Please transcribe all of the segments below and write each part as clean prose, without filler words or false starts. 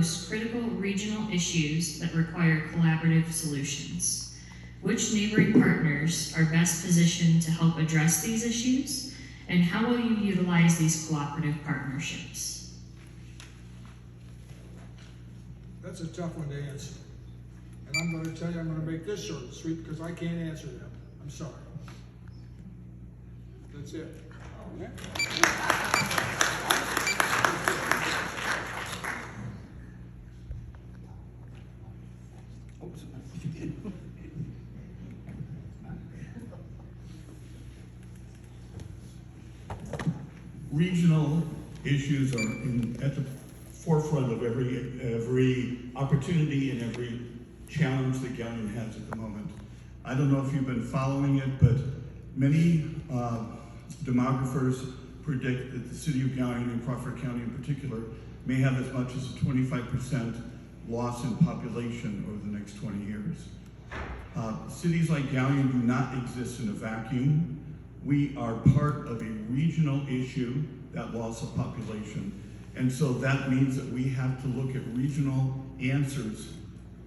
most critical regional issues that require collaborative solutions? Which neighboring partners are best positioned to help address these issues, and how will you utilize these cooperative partnerships? That's a tough one to answer. And I'm going to tell you, I'm going to make this short and sweet because I can't answer them. I'm sorry. That's it. Regional issues are at the forefront of every opportunity and every challenge that Galion has at the moment. I don't know if you've been following it, but many demographers predict that the city of Galion and Crawford County in particular may have as much as a 25% loss in population over the next 20 years. Cities like Galion do not exist in a vacuum. We are part of a regional issue, that loss of population. And so that means that we have to look at regional answers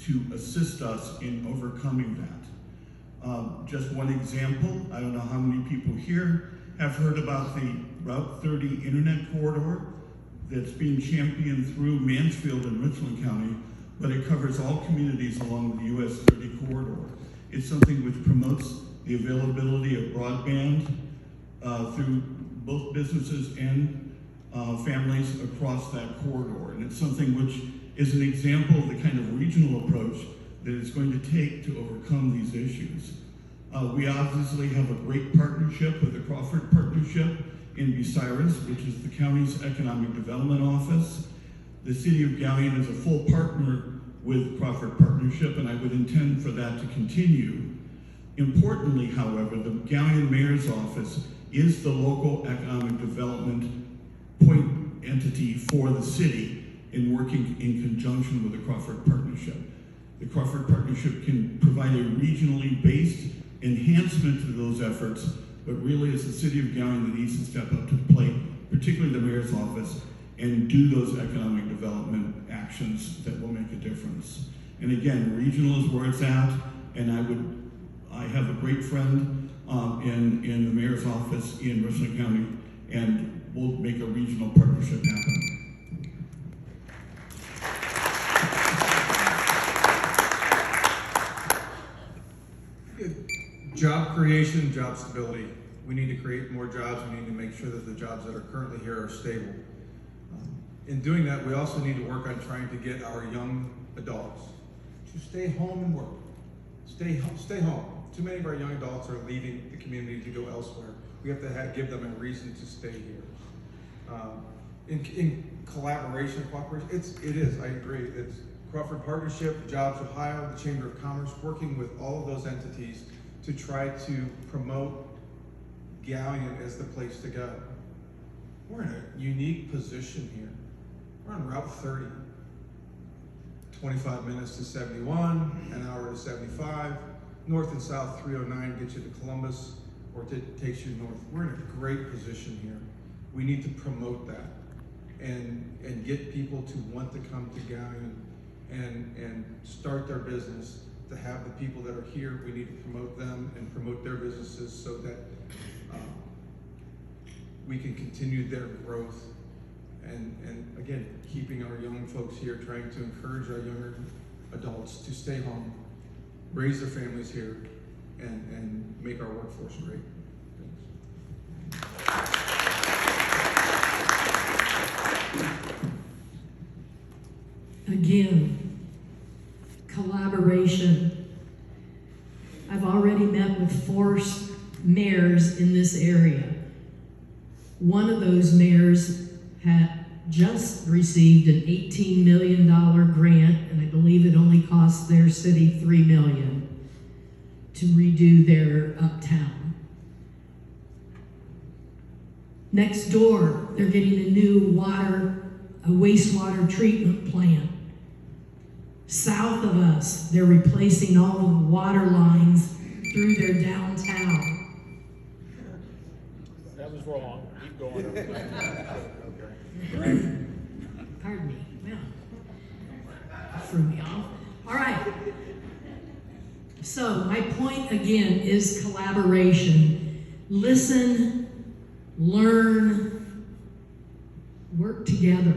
to assist us in overcoming that. Just one example, I don't know how many people here have heard about the Route 30 internet corridor that's being championed through Mansfield and Richland County, but it covers all communities along the US 30 corridor. It's something which promotes the availability of broadband through both businesses and families across that corridor. And it's something which is an example of the kind of regional approach that it's going to take to overcome these issues. We obviously have a great partnership with the Crawford Partnership in Bucyrus, which is the county's economic development office. The city of Galion is a full partner with Crawford Partnership, and I would intend for that to continue. Importantly, however, the Galion Mayor's Office is the local economic development point entity for the city in working in conjunction with the Crawford Partnership. The Crawford Partnership can provide a regionally based enhancement to those efforts, but really it's the city of Galion that needs to step up to the plate, particularly the Mayor's Office, and do those economic development actions that will make a difference. And again, regional is where it's at, and I have a great friend in the Mayor's Office in Richland County, and we'll make a regional partnership happen. Job creation, job stability. We need to create more jobs. We need to make sure that the jobs that are currently here are stable. In doing that, we also need to work on trying to get our young adults to stay home and work. Stay home. Too many of our young adults are leaving the community to go elsewhere. We have to give them a reason to stay here. In collaboration, cooperation, it is, I agree. It's Crawford Partnership, Jobs Ohio, the Chamber of Commerce, working with all of those entities to try to promote Galion as the place to go. We're in a unique position here. We're on Route 30. 25 minutes to 71, an hour to 75. North and south 309 gets you to Columbus, or takes you north. We're in a great position here. We need to promote that and get people to want to come to Galion and start their business. To have the people that are here, we need to promote them and promote their businesses so that we can continue their growth. And again, keeping our young folks here, trying to encourage our younger adults to stay home, raise their families here, and make our workforce great. Again, collaboration. I've already met with 4 mayors in this area. One of those mayors had just received an $18 million grant, and I believe it only cost their city $3 million to redo their uptown. Next door, they're getting a new wastewater treatment plant. South of us, they're replacing all of the water lines through their downtown. That was wrong. Keep going. Pardon me. Yeah. threw me off. All right. So my point again is collaboration. Listen, learn, work together.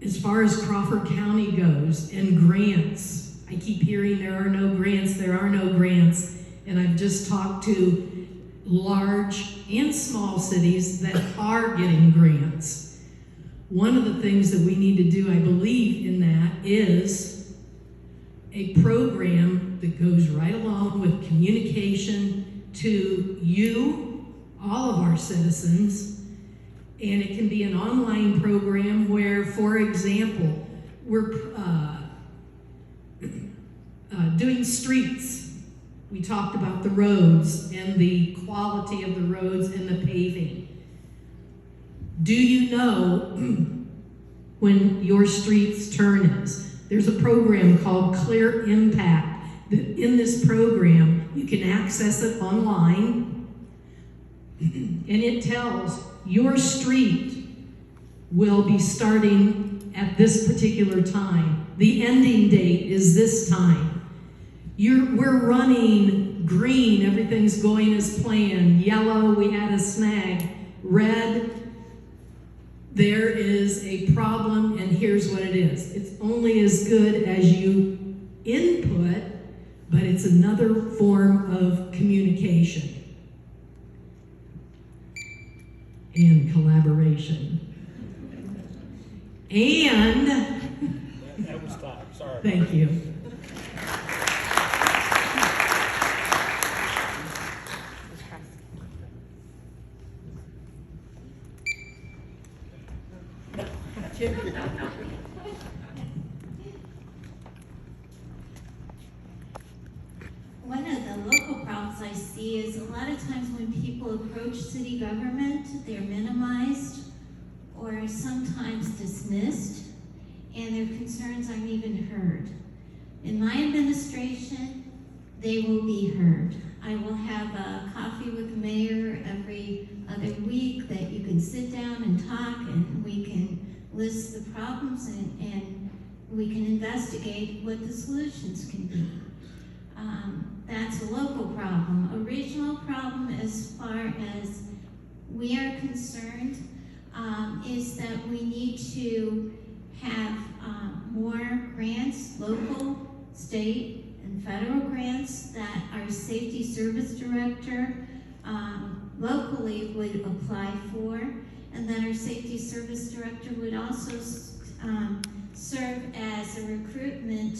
As far as Crawford County goes and grants, I keep hearing there are no grants, and I've just talked to large and small cities that are getting grants. One of the things that we need to do, I believe in that, is a program that goes right along with communication to you, all of our citizens, and it can be an online program where, for example, we're doing streets. We talked about the roads and the quality of the roads and the paving. Do you know when your street's turn is? There's a program called Clear Impact. That in this program, you can access it online, and it tells your street will be starting at this particular time. The ending date is this time. We're running green, everything's going as planned. Yellow, we had a snag. Red, there is a problem, and here's what it is. It's only as good as you input, but it's another form of communication and collaboration. And That was time, sorry. thank you. One of the local problems I see is a lot of times when people approach city government, they're minimized or sometimes dismissed, and their concerns aren't even heard. In my administration, they will be heard. I will have a coffee with the mayor every other week that you can sit down and talk, and we can list the problems and we can investigate what the solutions can be. That's a local problem. A regional problem, as far as we are concerned, is that we need to have more grants, local, state, and federal grants that our safety service director locally would apply for, and that our safety service director would also serve as a recruitment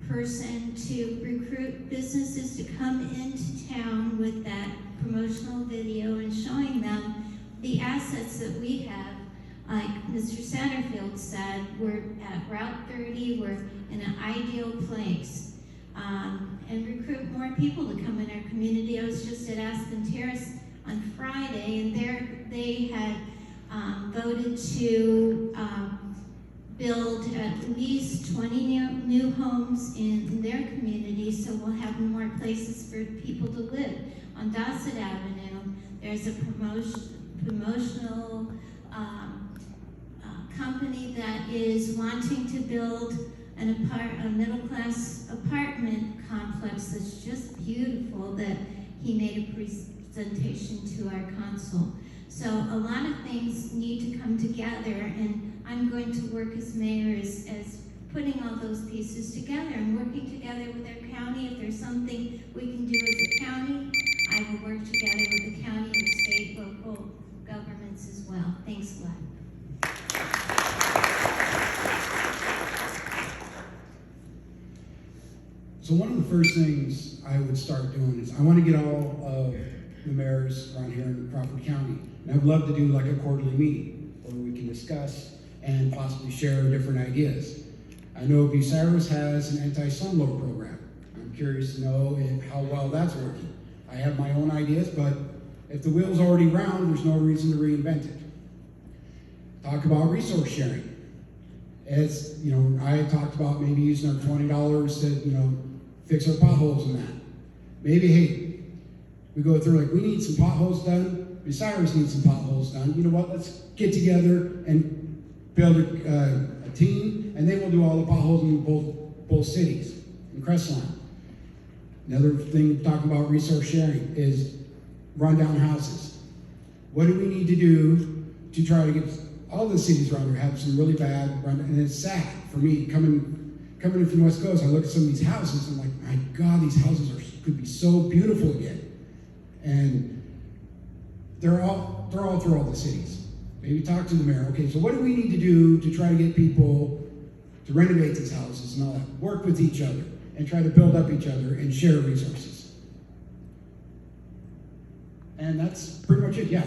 person to recruit businesses to come into town with that promotional video and showing them the assets that we have. Like Mr. Satterfield said, we're at Route 30, we're in an ideal place. And recruit more people to come in our community. I was just at Aspen Terrace on Friday, and they had voted to build at least 20 new homes in their community, so we'll have more places for people to live. On Dawson Avenue, there's a promotional company that is wanting to build a middle-class apartment complex that's just beautiful, that he made a presentation to our council. So a lot of things need to come together, and I'm going to work as mayor as putting all those pieces together and working together with our county. If there's something we can do as a county, I will work together with the county and state, local governments as well. Thanks a lot. So one of the first things I would start doing is I want to get all of the mayors around here in Crawford County, and I'd love to do like a quarterly meeting where we can discuss and possibly share different ideas. I know Bucyrus has an anti-sunblower program. I'm curious to know how well that's working. I have my own ideas, but if the wheel's already round, there's no reason to reinvent it. Talk about resource sharing. As you know, I had talked about maybe using our $20 to, fix our potholes and that. Maybe, hey, we go through like, we need some potholes done, Bucyrus needs some potholes done. You know what, let's get together and build a team, and they will do all the potholes in both cities, in Crestline. Another thing, talking about resource sharing, is rundown houses. What do we need to do to try to get all the cities around here have some really bad rundown? And it's sad for me coming in from West Coast. I look at some of these houses and I'm like, my God, these houses could be so beautiful again. And they're all through all the cities. Maybe talk to the mayor. Okay, so what do we need to do to try to get people to renovate these houses and all that? Work with each other and try to build up each other and share resources. And that's pretty much it, yeah.